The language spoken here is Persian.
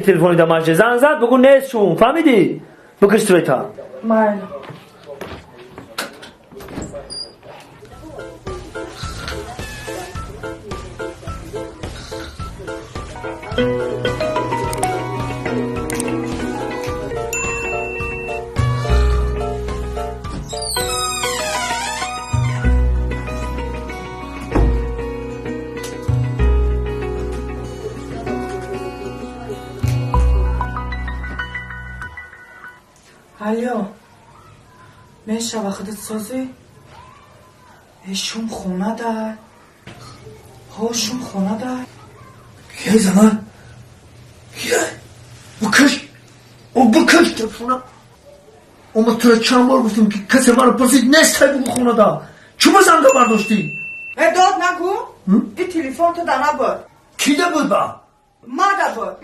تلفنی دماشه زنگ زد بگو نیست شون فهمیدی بکش توی تا مال الو میشه وقت سازی ایشون خونه ده هاشون خونه ده یه زمان یه بکش او بکش تلفونه اما تو را چند بار گفتیم که کسی من رو پرسید نیست های بگو خونه دا چوب زنده برداشتی داد نگو این تلفن تو ده نبود کی ده بود با ما ده بود